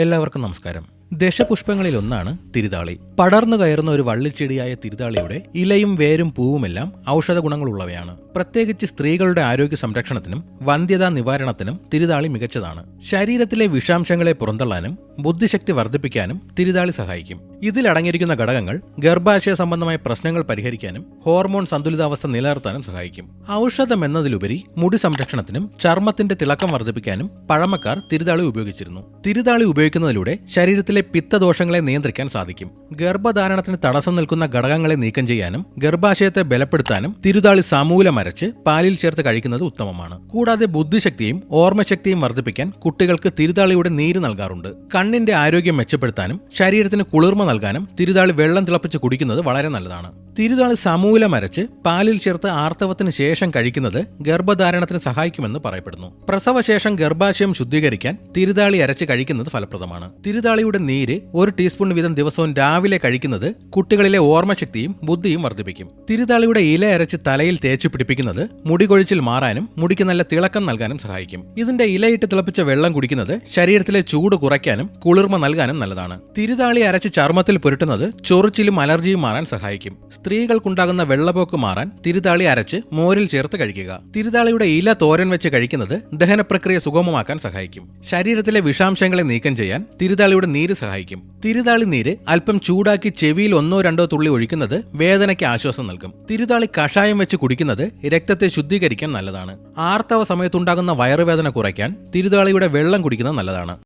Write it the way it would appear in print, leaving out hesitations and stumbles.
എല്ലാവർക്കും നമസ്കാരം. ദശപുഷ്പങ്ങളിലൊന്നാണ് തിരുതാളി. പടർന്നു കയറുന്ന ഒരു വള്ളിച്ചെടിയായ തിരുതാളിയുടെ ഇലയും വേരും പൂവുമെല്ലാം ഔഷധ ഗുണങ്ങളുള്ളവയാണ്. പ്രത്യേകിച്ച് സ്ത്രീകളുടെ ആരോഗ്യ സംരക്ഷണത്തിനും വന്ധ്യതാ നിവാരണത്തിനും തിരുതാളി മികച്ചതാണ്. ശരീരത്തിലെ വിഷാംശങ്ങളെ പുറന്തള്ളാനും ബുദ്ധിശക്തി വർദ്ധിപ്പിക്കാനും തിരുതാളി സഹായിക്കും. ഇതിലടങ്ങിയിരിക്കുന്ന ഘടകങ്ങൾ ഗർഭാശയ സംബന്ധമായ പ്രശ്നങ്ങൾ പരിഹരിക്കാനും ഹോർമോൺ സന്തുലിതാവസ്ഥ നിലനിർത്താനും സഹായിക്കും. ഔഷധം എന്നതിലുപരി മുടി സംരക്ഷണത്തിനും ചർമ്മത്തിന്റെ തിളക്കം വർദ്ധിപ്പിക്കാനും പഴമക്കാർ തിരുതാളി ഉപയോഗിച്ചിരുന്നു. തിരുതാളി ഉപയോഗിക്കുന്നതിലൂടെ ശരീരത്തിലെ പിത്തദോഷങ്ങളെ നിയന്ത്രിക്കാൻ സാധിക്കും. ഗർഭധാരണത്തിന് തടസ്സം നിൽക്കുന്ന ഘടകങ്ങളെ നീക്കം ചെയ്യാനും ഗർഭാശയത്തെ ബലപ്പെടുത്താനും തിരുതാളി സമൂലം അരച്ച് പാലിൽ ചേർത്ത് കഴിക്കുന്നത് ഉത്തമമാണ്. കൂടാതെ ബുദ്ധിശക്തിയും ഓർമ്മശക്തിയും വർദ്ധിപ്പിക്കാൻ കുട്ടികൾക്ക് തിരുതാളിയുടെ നീര് നൽകാറുണ്ട്. കണ്ണിന്റെ ആരോഗ്യം മെച്ചപ്പെടുത്താനും ശരീരത്തിന് കുളിർമ നൽകാനും തിരുതാളി വെള്ളം തിളപ്പിച്ച് കുടിക്കുന്നത് വളരെ നല്ലതാണ്. തിരുതാളി സമൂലം അരച്ച് പാലിൽ ചേർത്ത് ആർത്തവത്തിന് ശേഷം കഴിക്കുന്നത് ഗർഭധാരണത്തിന് സഹായിക്കുമെന്ന് പറയപ്പെടുന്നു. പ്രസവശേഷം ഗർഭാശയം ശുദ്ധീകരിക്കാൻ തിരുതാളി അരച്ച് കഴിക്കുന്നത് ഫലപ്രദമാണ്. തിരുതാളിയുടെ നീര് 1 ടീസ്പൂൺ വീതം ദിവസവും രാവിലെ കഴിക്കുന്നത് കുട്ടികളിലെ ഓർമ്മശക്തിയും ബുദ്ധിയും വർദ്ധിപ്പിക്കും. തിരുതാളിയുടെ ഇല അരച്ച് തലയിൽ തേച്ച് പിടിപ്പിക്കുന്നത് മുടി കൊഴിച്ചിൽ മാറാനും മുടിക്ക് നല്ല തിളക്കം നൽകാനും സഹായിക്കും. ഇതിന്റെ ഇലയിട്ട് തിളപ്പിച്ച വെള്ളം കുടിക്കുന്നത് ശരീരത്തിലെ ചൂട് കുറയ്ക്കാനും കുളിർമ നൽകാനും നല്ലതാണ്. തിരുതാളി അരച്ച് ചർമ്മത്തിൽ പുരട്ടുന്നത് ചൊറിച്ചിലും അലർജിയും മാറാൻ സഹായിക്കും. സ്ത്രീകൾക്കുണ്ടാകുന്ന വെള്ളപ്പോക്ക് മാറാൻ തിരുതാളി അരച്ച് മോരിൽ ചേർത്ത് കഴിക്കുക. തിരുതാളിയുടെ ഇല തോരൻ വെച്ച് കഴിക്കുന്നത് ദഹനപ്രക്രിയ സുഗമമാക്കാൻ സഹായിക്കും. ശരീരത്തിലെ വിഷാംശങ്ങളെ നീക്കം ചെയ്യാൻ തിരുതാളിയുടെ നീര് സഹായിക്കും. തിരുതാളി നീര് അല്പം ചൂടാക്കി ചെവിയിൽ 1-2 തുള്ളി ഒഴിക്കുന്നത് വേദനയ്ക്ക് ആശ്വാസം നൽകും. തിരുതാളി കഷായം വെച്ച് കുടിക്കുന്നത് രക്തത്തെ ശുദ്ധീകരിക്കാൻ നല്ലതാണ്. ആർത്തവ സമയത്തുണ്ടാകുന്ന വയറുവേദന കുറയ്ക്കാൻ തിരുതാളിയുടെ വെള്ളം കുടിക്കുന്നത് നല്ലതാണ്.